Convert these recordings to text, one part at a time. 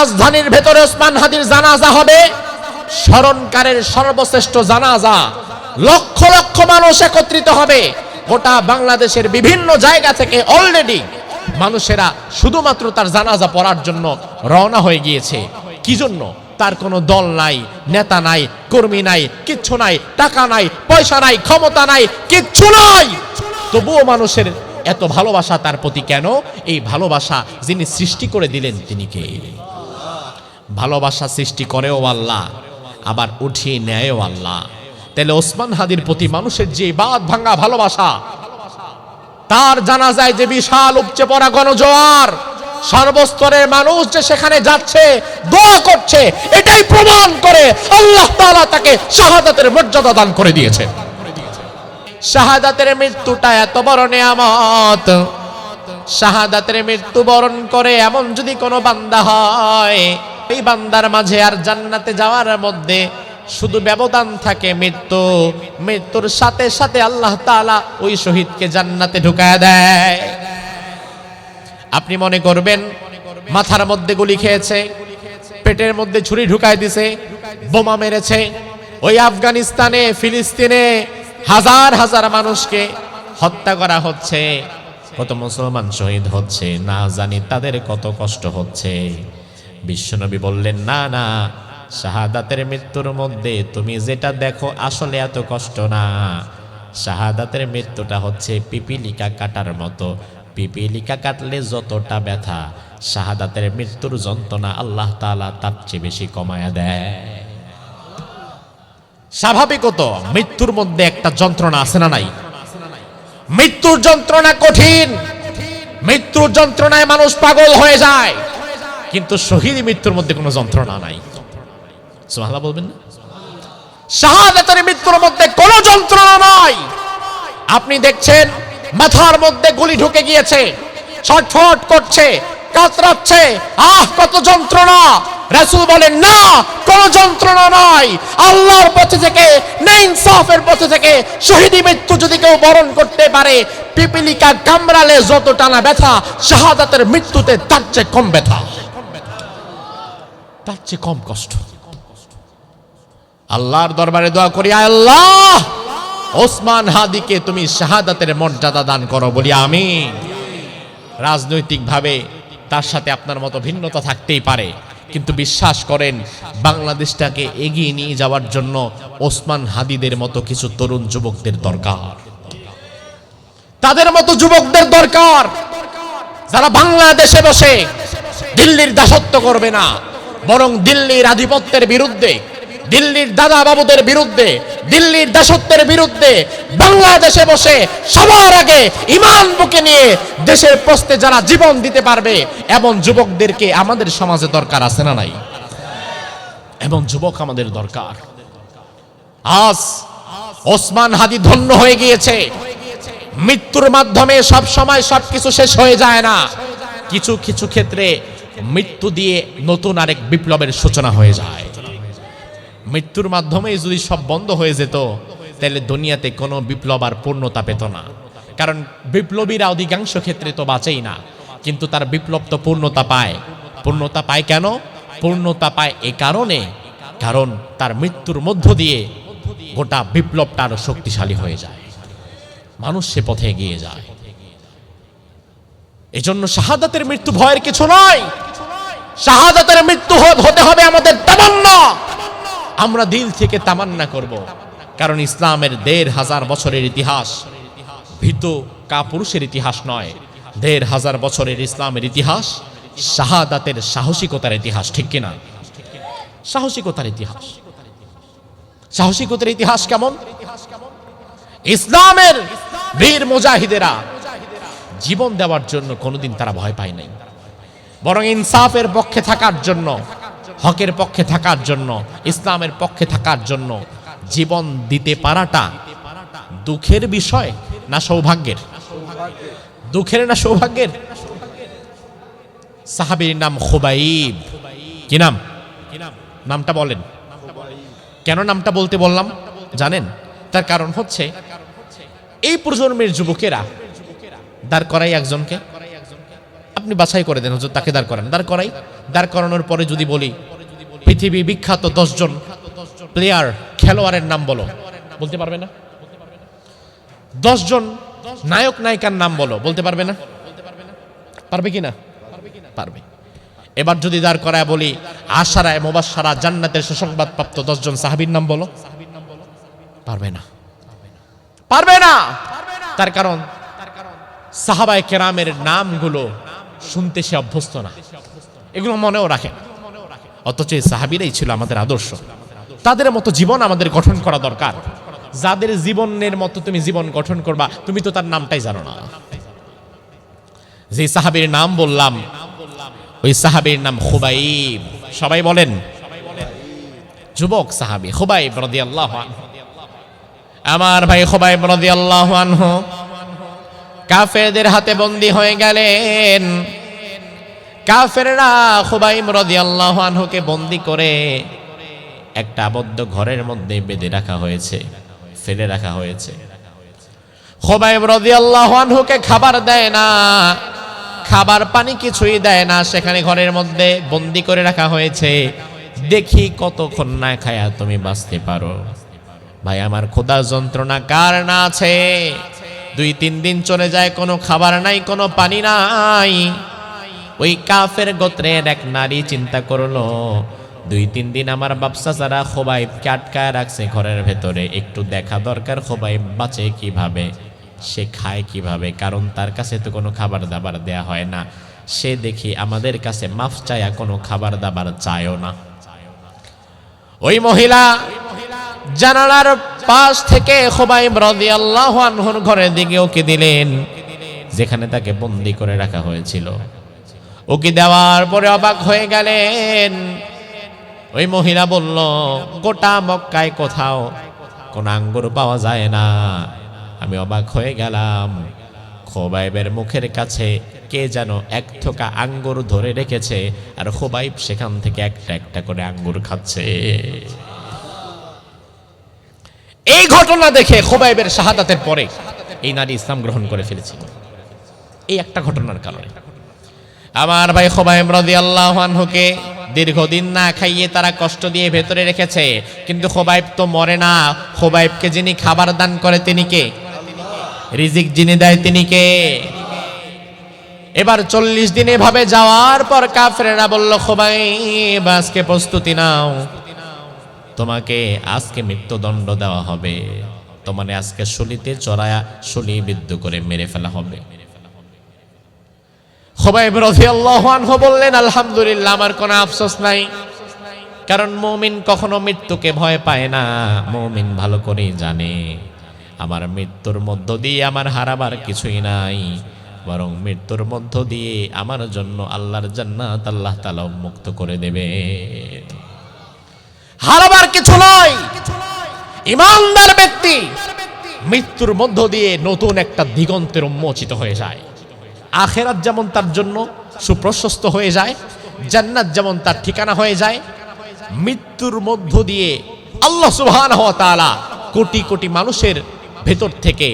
রাজধানীর ভেতরে ওসমান হাদির জানাজা হবে, স্মরণকারের সর্বশ্রেষ্ঠ জানাজা। লক্ষ লক্ষ মানুষ একত্রিত হবে। গোটা বাংলাদেশের বিভিন্ন জায়গা থেকে অলরেডি মানুষেরা শুধুমাত্র তার জানাজা পড়ার জন্য রওনা হয়ে গিয়েছে। কি জন্য? তার কোনো দল নাই, নেতা নাই, কর্মী নাই, কিচ্ছু নাই, টাকা নাই, পয়সা নাই, ক্ষমতা নাই, কিচ্ছু নাই। তবুও মানুষের এত ভালোবাসা তার প্রতি কেন? এই ভালোবাসা যিনি সৃষ্টি করে দিলেন তিনি কে? ভালোবাসা সৃষ্টি করেও আল্লাহ, আবার উঠিয়ে নেয়ও আল্লাহ। তাহলে ওসমান হাদির প্রতি মানুষের যে বাঁধ ভাঙা ভালোবাসা, তার জানাজায় যে বিশাল উপচে পড়া গণজোয়ার, সর্বস্তরের মানুষ যে সেখানে যাচ্ছে, দোয়া করছে, এটাই প্রমাণ করে আল্লাহ তাআলা তাকে শাহাদাতের মর্যাদা দান করে দিয়েছে। শাহাদাতের মৃত্যুটা এত বড় নিয়ামত। শাহাদাতের মৃত্যু বরণ করে এমন যদি কোনো বান্দা হয়, এই বান্দার মাঝে আর জান্নাতে যাওয়ার মধ্যে শুধু ব্যবধান থাকে মৃত্যু। মৃত্যুর সাথে সাথে আল্লাহ তাআলা ওই শহীদকে জান্নাতে ঢুকায় দেয়। আপনি মনে করবেন মাথার মধ্যে গুলি খেয়েছে, পেটের মধ্যে ছুরি ঢুকায় দিছে, বোমা মেরেছে। ওই আফগানিস্তানে, ফিলিস্তিনে হাজার হাজার মানুষকে হত্যা করা হচ্ছে, কত মুসলমান শহীদ হচ্ছে, না জানি তাদের কত কষ্ট হচ্ছে। বিশ্বনবী বললেন, না না, শাহাদাতের মৃত্যুর মধ্যে তুমি যেটা দেখো আসলে এত কষ্ট না। শাহাদাতের মৃত্যুটা হচ্ছে পিপিলিকা কাটার মতো। পিপিলিকা কাটলে যতটা ব্যথা, শাহাদাতের মৃত্যুর যন্ত্রণা আল্লাহ তাআলা তার চেয়ে বেশি কমায়া দেয়। স্বাভাবিকত মৃত্যুর মধ্যে একটা যন্ত্রণা আছে না নাই? মৃত্যুর যন্ত্রণা কঠিন। মৃত্যুর যন্ত্রণায় মানুষ পাগল হয়ে যায়, কিন্তু শহীদ মৃত্যুর মধ্যে কোনো যন্ত্রণা নাই। সুবহানাল্লাহ বলবেন না? শাহাদাতের মৃত্যুর মধ্যে কোনো যন্ত্রণা নাই। আপনি দেখছেন মাথার মধ্যে গুলি ঢুকে গিয়েছে, ছটফট করছে, কাতরাচ্ছে, আহ কত যন্ত্রণা। রাসূল বলেন, না, কোনো যন্ত্রণা নাই। আল্লাহর পথে থেকে, না ইনসাফের পথে থেকে শহীদ মৃত্যু যদি কেউ বরণ করতে পারে, পিপিলিকা কামড়ালে যত টানা ব্যথা, শাহাদাতের মৃত্যুতে তার চেয়ে কম ব্যথা, তার চেয়ে কম কষ্ট। আল্লাহর দরবারে দোয়া করি, আল্লাহ ওসমান হাদিকে তুমি শাহাদাতের মর্যাদা দান করো, বলি আমিন। রাজনৈতিকভাবে তার সাথে আপনার মতো ভিন্নতা থাকতেই পারে, কিন্তু বিশ্বাস করেন বাংলাদেশটাকে এগিয়ে নিয়ে যাওয়ার জন্য ওসমান হাদিদের মতো কিছু তরুণ যুবকদের দরকার। তাদের মতো যুবকদের দরকার, যারা বাংলাদেশে বসে দিল্লির দাসত্ব করবে না, বরং দিল্লির আধিপত্যের বিরুদ্ধে, দিল্লির দাদা বাবুদের বিরুদ্ধে, দিল্লির দাসত্বের বিরুদ্ধে বাংলাদেশে বসে সবার আগে ঈমান বুকে নিয়ে দেশের প্রশ্নে যারা জীবন দিতে পারবে, এমন যুবকদেরকে আমাদের সমাজে দরকার আছে না নাই? এমন যুবক আমাদের দরকার। আজ ওসমান হাদি ধন্য হয়ে গিয়েছে। মৃত্যুর মাধ্যমে সব সময় সবকিছু শেষ হয়ে যায় না। কিছু কিছু ক্ষেত্রে মৃত্যু দিয়ে নতুন আরেক বিপ্লবের সূচনা হয়ে যায়। মৃত্যুর মাধ্যমে যদি সব বন্ধ হয়ে যেত, তাহলে দুনিয়াতে কোনো বিপ্লব আর পূর্ণতা পেত না। কারণ বিপ্লবীরা অধিকাংশ ক্ষেত্রে তো বাঁচেই না, কিন্তু তার বিপ্লব তো পূর্ণতা পায়। পূর্ণতা পায় কেন? পূর্ণতা পায় এ কারণে, কারণ তার মৃত্যুর মধ্য দিয়ে গোটা বিপ্লবটা আরো শক্তিশালী হয়ে যায়, মানুষ সে পথে এগিয়ে যায়। এজন্য শাহাদাতের মৃত্যু ভয়ের কিছু নয়। শাহাদাতের মৃত্যু হতে হবে আমাদের তামান্না। আমরা দিল থেকে তামান্না করব, কারণ ইসলামের ১৫০০ বছরের ইতিহাস ভীত কাপুরুষের ইতিহাস নয়। ১৫০০ বছরের ইসলামের ইতিহাস শাহাদাতের সাহসিকতার ইতিহাস, ঠিক কিনা? সাহসিকতার ইতিহাস। সাহসিকতার ইতিহাস কেমন? ইসলামের বীর মুজাহিদেরা জীবন দেওয়ার জন্য কোনোদিন তারা ভয় পায় নাই, বরং ইনসাফের পক্ষে থাকার জন্য, হকের পক্ষে থাকার জন্য, ইসলামের পক্ষে থাকার জন্য জীবন দিতে পারাটা দুঃখের বিষয় না সৌভাগ্যের? দুঃখের না সৌভাগ্যের? সাহাবীর নাম খুবাইব। কি নাম? নামটা বলেন। কেন নামটা বলতে বললাম জানেন? তার কারণ হচ্ছে এই প্রজন্মের যুবকেরা দাঁড় করাই একজনকে। আপনি বাছাই করে দেন, হুজুর তাকে দাঁড় করান, দাঁড় করানোর পরে যদি বলি পৃথিবী বিখ্যাত 10 জন প্লেয়ার খেলোয়াড়ের নাম বলো, বলতে পারবে না? 10 জন নায়ক নায়িকার নাম বলো, বলতে পারবে না? পারবে কি না? পারবে। এবার যদি দাঁড় করায় বলি আশারায়ে মুবাশশারা জান্নাতের সুসংবাদপ্রাপ্ত 10 জন সাহাবীর নাম বলো, পারবে না, পারবে না। তার কারণ সাহাবায়ে কেরামের নামগুলো শুনতে সে অভ্যস্ত না, এগুলো মনেও রাখে না। অথচ এই সাহাবীরাই ছিল আমাদের আদর্শ। তাদের মতো জীবন আমাদের গঠন করা দরকার। যাদের জীবনের মতো তুমি জীবন গঠন করবা, তুমি তো তার নামটাই জানো না। যে সাহাবীর নাম বললাম, ওই সাহাবীর নাম খুবাইব। সবাই বলেন, যুবক সাহাবী খুবাইব রাদিয়াল্লাহু আনহু। আমার ভাই খুবাইব রাদিয়াল্লাহু আনহু কাফেরদের হাতে বন্দী হয়ে গেলেন। কাফেররা খুবাইব রাদিয়াল্লাহু আনহুকে বন্দী করে একটা আবদ্ধ ঘরের মধ্যে বেঁধে রাখা হয়েছে, ফেলে রাখা হয়েছে। খুবাইব রাদিয়াল্লাহু আনহুকে খাবার দেয় না, খাবার পানি কিছুই দেয় না, সেখানে ঘরের মধ্যে বন্দী করে রাখা হয়েছে। দেখি কতক্ষণ না খায়া তুমি বাঁচতে পারো। ভাই আমার ক্ষুধার যন্ত্রণা কার না আছে? 2-3 দিন চলে যায়, কোনো খাবার নাই, কোনো পানি নাই। ওই কাফের গোত্রের এক নারী চিন্তা করলো, 2-3 দিন আমার বাপসা যারা খুবাইবকে আটকায় রাখছে ঘরের ভেতরে, একটু দেখা দরকার খুবাইব বাঁচে কিভাবে, সে খায় কিভাবে, কারণ তার কাছে তো কোনো খাবার দাবার দেয়া হয় না। সে দেখি আমাদের কাছে মাফ চায়া কোনো খাবার দাবার চায়ও না। ওই মহিলা জানালার পাশ থেকে খুবাইব রাদিয়াল্লাহু আনহুর ঘরের দিকে ওকে দিলেন, যেখানে তাকে বন্দী করে রাখা হয়েছিল। ওকে দেওয়ার পরে অবাক হয়ে গেলেন। ওই মহিলা বলল, গোটা মক্কায় কোথাও কোন আঙ্গুর পাওয়া যায় না। আমি অবাক হয়ে গেলাম, খুবাইবের মুখের কাছে কে যেন 1 থোকা আঙ্গুর ধরে রেখেছে, আর খুবাইব সেখান থেকে একটা একটা করে আঙ্গুর খাচ্ছে। এই ঘটনা দেখে খুবাইবের শাহাদাতের পরে এই নারী ইসলাম গ্রহণ করে ফেলেছিল, এই একটা ঘটনার কারণে। আমার ভাই খুবাইব রাদিয়াল্লাহু আনহুকে দীর্ঘদিন না খাইয়ে তারা কষ্ট দিয়ে ভেতরে রেখেছে, কিন্তু খুবাইব তো মরে না। খুবাইবকে যিনি খাবার দান করে তিনি কে? রিজিক যিনি দেয় তিনি কে? এবার 40 দিন এভাবে যাওয়ার পর কাফেররা বলল, খুবাইব আজকে প্রস্তুতি নাও, তোমাকে আজকে মৃত্যুদণ্ড দেওয়া হবে, তোমার আজকে শলিতে চড়ায়া শলি বিদ্ধ করে মেরে ফেলা হবে। খুবাইব রাদিয়াল্লাহু আনহু বললেন, আলহামদুলিল্লাহ, আমার কোনো আফসোস নাই, কারণ মুমিন কখনো মৃত্যুকে ভয় পায় না। মুমিন ভালো করেই জানে আমার মৃত্যুর মধ্য দিয়ে আমার হারাবার কিছুই নাই, বরং মৃত্যুর মধ্য দিয়ে আমার জন্য আল্লাহর জান্নাত আল্লাহ তাআলা মুক্ত করে দেবে। হারাবার কিছু নয়। ঈমানদার ব্যক্তি মৃত্যুর মধ্য দিয়ে নতুন একটা দিগন্তের উন্মোচিত হয়ে যায়। আখিরাত যেমন তার জন্য সুপ্রশস্ত হয়ে যায়, জান্নাত যেমন তার ঠিকানা হয়ে যায়, মৃত্যুর মধ্য দিয়ে আল্লাহ সুবহানাহু ওয়া তাআলা কোটি কোটি মানুষের ভেতর থেকে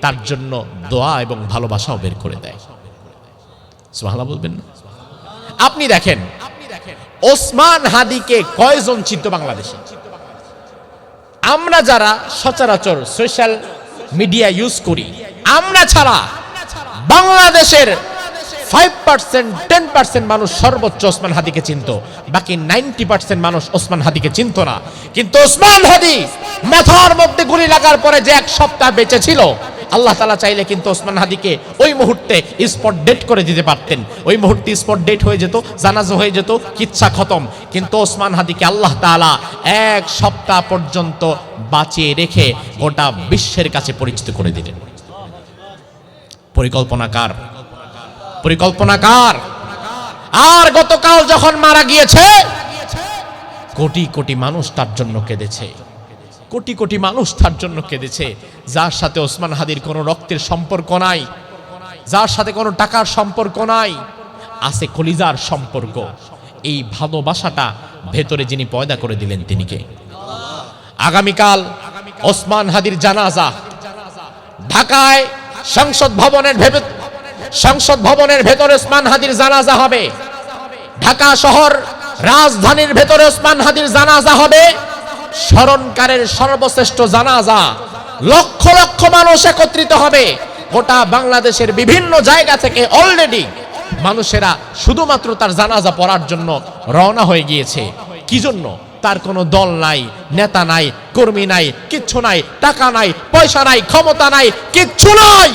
তার জন্য দোয়া এবং ভালোবাসাও বের করে দেয়। সুবহানাল্লাহ বলবেন না? আপনি দেখেন ওসমান হাদিকে কয়জন চিনতো বাংলাদেশে? আমরা যারা সচরাচর সোশ্যাল মিডিয়া ইউজ করি, আমরা ছাড়া বাংলাদেশের 5% 10% মানুষ সর্বোচ্চ ওসমান হাদিকে চিনতো, বাকি 90% মানুষ ওসমান হাদিকে চিনতো না। কিন্তু ওসমান হাদি মাথার মধ্যে গুলি লাগার পরে যে 1 সপ্তাহ বেঁচে ছিল, আল্লাহ তাআলা চাইলে কিন্তু ওসমান হাদিকে ওই মুহূর্তে স্পট ডেট করে দিতে পারতেন। ওই মুহূর্তে স্পট ডেট হয়ে যেত, জানাজা হয়ে যেত, কিচ্ছা খতম। কিন্তু ওসমান হাদিকে আল্লাহ তাআলা 1 সপ্তাহ পর্যন্ত বাঁচিয়ে রেখে গোটা বিশ্বের কাছে পরিচিত করে দিলেন। পরিকল্পনাকার, পরিকল্পনাকার। আর গতকাল যখন মারা গিয়েছে, কোটি কোটি মানুষ তার জন্য কেঁদেছে, কোটি কোটি মানুষ তার জন্য কেঁদেছে। যার সাথে ওসমান হাদির কোনো রক্তের সম্পর্ক নাই, যার সাথে কোনো টাকার সম্পর্ক নাই, আছে কলিজার সম্পর্ক। এই ভালোবাসাটা ভেতরে যিনি পয়দা করে দিলেন তিনি কে? আগামীকাল ওসমান হাদির জানাজা ঢাকায় সংসদ ভবনের সংসদ ভবনের ভেতরে ওসমান হাদির জানাজা হবে, ঢাকা শহর রাজধানীর ভেতরে ওসমান হাদির জানাজা হবে, স্মরণকারের সর্বশ্রেষ্ঠ জানাজা, লক্ষ লক্ষ মানুষ একত্রিত হবে। গোটা বাংলাদেশের বিভিন্ন জায়গা থেকে অলরেডি মানুষেরা শুধুমাত্র তার জানাজা পড়ার জন্য রওনা হয়ে গিয়েছে। কি জন্য? তার কোনো দল নাই, নেতা নাই, কর্মী নাই, কিচ্ছু নাই, টাকা নাই, পয়সা নাই, ক্ষমতা নাই, কিচ্ছু নাই,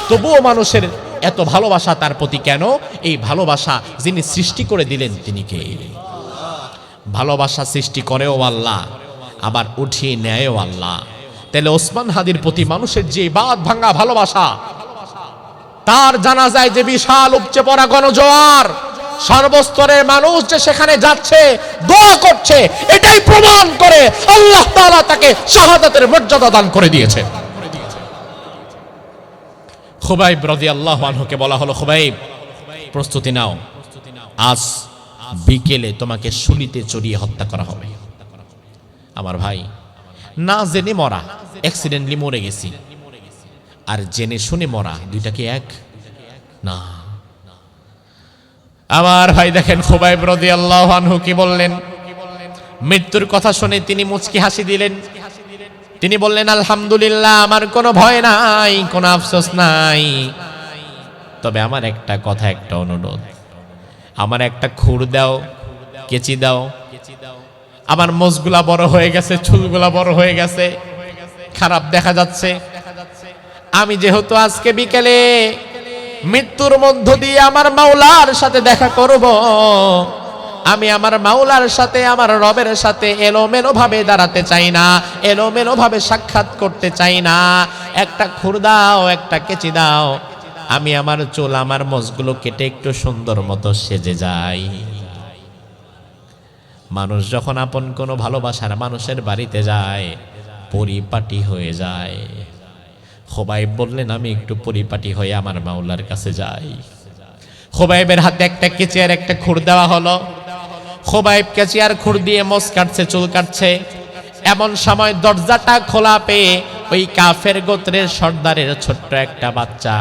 তবুও মানুষের এত ভালোবাসা তার প্রতি কেন? এই ভালোবাসা যিনি সৃষ্টি করে দিলেন তিনি কে? ভালোবাসা সৃষ্টি করেও আল্লাহ, আবার উঠিয়ে নেয়ও আল্লাহ। তাহলে ওসমান হাদির প্রতি মানুষের যে বাঁধ ভাঙা ভালোবাসা, তার জানাজায় যে বিশাল উপচে পড়া গণজোয়ার, সর্বস্তরের মানুষ যে সেখানে যাচ্ছে, দোয়া করছে, এটাই প্রমাণ করে আল্লাহ তাআলা তাকে শাহাদাতের মর্যাদা দান করে দিয়েছে। খুবাইব রাদিয়াল্লাহু আনহুকে বলা হলো, খুবাইব প্রস্তুতি নাও, আজ বিকেলে তোমাকে শুলিতে চড়িয়ে হত্যা করা হবে। আমার ভাই, না জেনে মরা, অ্যাক্সিডেন্টলি মরে গেছি, আর জেনে শুনে মরা, দুইটা কি এক? না। আমার ভাই দেখেন খুবাইব রাদিয়াল্লাহু আনহু কি বললেন? মৃত্যুর কথা শুনে তিনি মুচকি হাসি দিলেন। তিনি বললেন, আলহামদুলিল্লাহ, আমার কোনো ভয় নাই, কোনো আফসোস নাই, তবে আমার একটা কথা, একটা অনুরোধ, আমার একটা খুর দাও, কেচি দাও। আমার মোজগুলা বড় হয়ে গেছে, চুলগুলা বড় হয়ে গেছে, খারাপ দেখা যাচ্ছে। আমি যেহেতু আজকে বিকেলে মৃত্যুর মধ্য দিয়ে আমার মাওলার সাথে দেখা করব, আমি আমার মাওলার সাথে, আমার রবের সাথে এলোমেলো ভাবে দাঁড়াতে চাই না, এলোমেলো ভাবে সাক্ষাৎ করতে চাই না। একটা খুর দাও, একটা কেচি দাও, আমি আমার চুল, আমার মোজগুলো কেটে একটু সুন্দর মতো সেজে যাই। মানুষ যখন আপন কোনো ভালোবাসার মানুষের বাড়িতে যায়, পরিপাটি হয়ে যায়। খুবাইব বললেন, আমি একটু পরিপাটি হয়ে আমার মাওলার কাছে যাই। খুবাইবের হাতে একটা কেচি আর একটা খুর দেওয়া হলো। খুবাইব কেচি আর খুর দিয়ে মোজ কাটছে, চুল কাটছে। এমন সময় দরজাটা খোলা পেয়ে ওই কাফের গোত্রের সর্দারের ছোট্ট একটা বাচ্চা,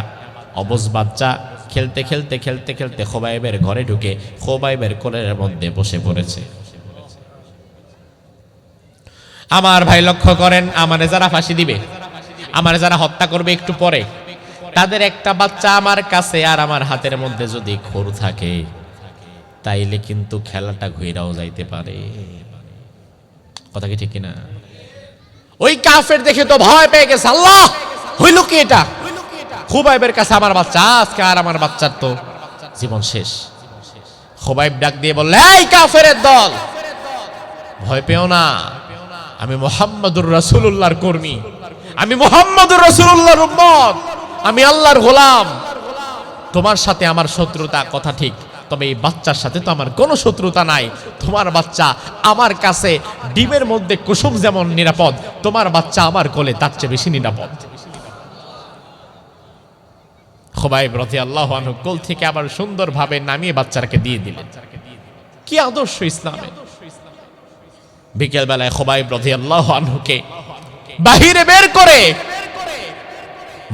অবুঝ বাচ্চা, খেলতে খেলতে খেলতে খেলতে খুবাইবের ঘরে ঢুকে খুবাইবের কোলের মধ্যে বসে পড়েছে। আমার ভাই লক্ষ্য করেন, আমারে যারা ফাঁসি দিবে, আমারে যারা হত্যা করবে একটু পরে, তাদের একটা বাচ্চা আমার কাছে আর আমার হাতের মধ্যে যদি খুর থাকে, তাইলে কিন্তু খেলাটা ঘুরাও যাইতে পারে। কথা কি ঠিক কিনা? ওই কাফের দেখে তো ভয় পেয়ে গেছে, আল্লাহ হইল কি এটা? খুবাইবের কাছে আমার বাচ্চা, আজকে আর আমার বাচ্চার তো জীবন শেষ। খুবাইব ডাক দিয়ে বলল, এই কাফেরের দল, ভয় পেও না, আমি মুহাম্মদুর রাসূলুল্লাহর কর্মী, আমি মুহাম্মদুর রাসূলুল্লাহর উম্মত, আমি আল্লাহর গোলাম। তোমার সাথে আমার শত্রুতা কথা ঠিক, তবে এই বাচ্চার সাথে তো আমার কোনো শত্রুতা নাই। তোমার বাচ্চা আমার কাছে ডিমের মধ্যে কুসুম যেমন নিরাপদ, তোমার বাচ্চা আমার কোলে তার চেয়ে বেশি নিরাপদ। খুবাইব রাদিয়াল্লাহু আনহু কোল থেকে আবার সুন্দরভাবে নামিয়ে বাচ্চাকে দিয়ে দিলেন। কি আদর্শ ইসলামে! বিকেল বেলায় খুবাইব রাদিয়াল্লাহু আনহুকে বাহিরে বের করে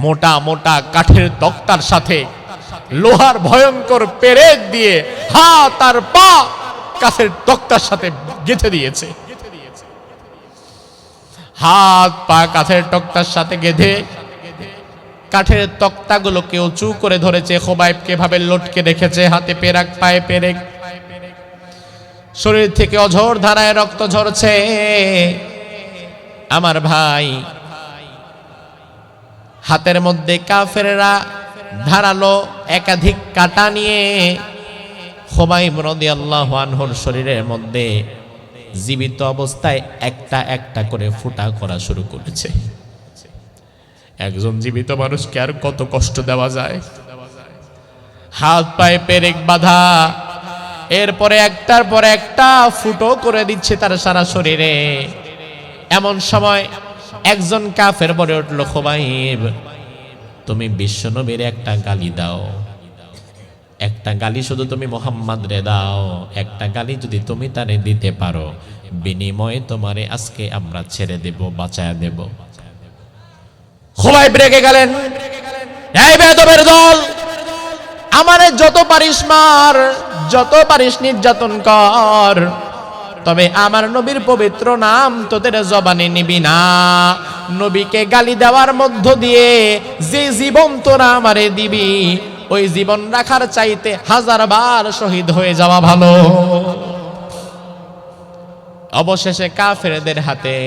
মোটা মোটা কাঠের তক্তার সাথে লোহার ভয়ঙ্কর পেরেক দিয়ে হাত আর পা কাঠের তক্তার সাথে গেঁথে দিয়েছে। হাত পা কাঠের তক্তার সাথে গেঁথে কাঠের তক্তাগুলোকে উঁচু করে ধরেছে। খুবাইবকে ভাবে লটকে রেখেছে, হাতে পেরেক, পায়ে পেরেক, শরীর থেকে অঝোর ধারায় রক্ত ঝরছে। আমার ভাই, হাতের মধ্যে কাফেররা ধারালো একাধিক কাঁটা নিয়ে খুবাইব রাদিয়াল্লাহু আনহুর শরীরের মধ্যে জীবিত অবস্থায় একটা একটা করে ফুটা করা শুরু করেছে। একজন জীবিত মানুষকে আর কত কষ্ট দেওয়া যায়! হাত পায়ে পেরেক বাঁধা, এরপরে একটার পর একটা ফুটো করে দিচ্ছে তার সারা শরীরে। এমন সময় একজন কাফের বলে উঠল, খুবাইব, তুমি বিশ্বনবীর একটা গালি দাও, একটা গালি শুধু তুমি মুহাম্মদ রে দাও, একটা গালি যদি তুমি তারে দিতে পারো, বিনিময়ে তোমারে আজকে আমরা ছেড়ে দেব, বাঁচায়া দেব। খুবাইব রেগে গেলেন, এই বেয়াদবের দল, আমারে যত পারিস মার, যত পারিস নির্যাতন কর, তবে আমার নবীর পবিত্র নাম তোদের জবানে নিবি না। নবীকে গালি দেওয়ার মধ্য দিয়ে যে জীবন তোরা আমারে দিবি, ওই জীবন রাখার চাইতে 1000 বার শহীদ হয়ে যাওয়া ভালো। অবশেষে কাফেরদের হাতে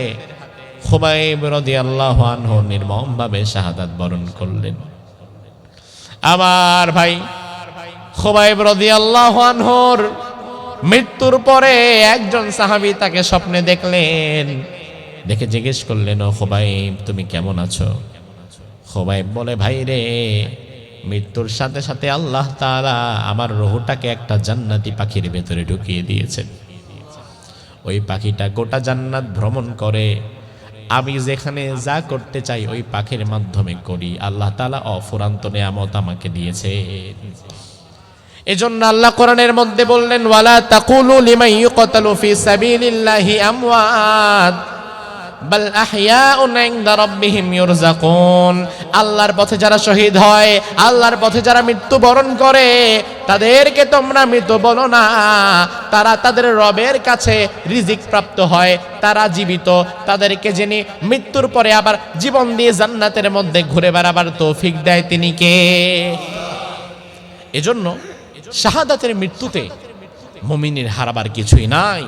খুবাইব রাদিয়াল্লাহু আনহু নির্মমভাবে শাহাদাত বরণ করলেন। আমার ভাই, খুবাইব রাদিয়াল্লাহু আনহুর মৃত্যুর পরে একজন সাহাবী তাকে স্বপ্নে দেখলেন, দেখে জিজ্ঞেস করলেন, ও খুবাইব তুমি কেমন আছো? খুবাইব বলে, ভাই রে, মৃত্যুর সাথে সাথে আল্লাহ তাআলা আমার রূহটাকে একটা জান্নাতি পাখির ভেতরে ঢুকিয়ে দিয়েছেন। ওই পাখিটা গোটা জান্নাত ভ্রমণ করে, আমি যেখানে যা করতে চাই ওই পাখির মাধ্যমে করি। আল্লাহ তাআলা অফুরান্ত নিয়ামত আমাকে দিয়েছেন। এজন্য আল্লাহ কোরআনের মধ্যে বললেন, ওয়ালা তাকুলু লিমান ইউকতালু ফি সাবিলিল্লাহি আমওয়াত বাল আহইয়াউন ইনদা রাব্বিহিম ইউরযাকুন। আল্লাহর পথে যারা শহীদ হয়, আল্লাহর পথে যারা মৃত্যুবরণ করে, তাদেরকে তোমরা মৃত বলো না, তারা তাদের রবের কাছে রিজিক প্রাপ্ত হয়, তারা জীবিত। তাদেরকে যিনি মৃত্যুর পরে আবার জীবন দিয়ে জান্নাতের মধ্যে ঘুরে বেড়াবার তৌফিক দেয় তিনি কে? এজন্য শাহাদাতের মৃত্যুতে মুমিনের হারাবার কিছুই নাই।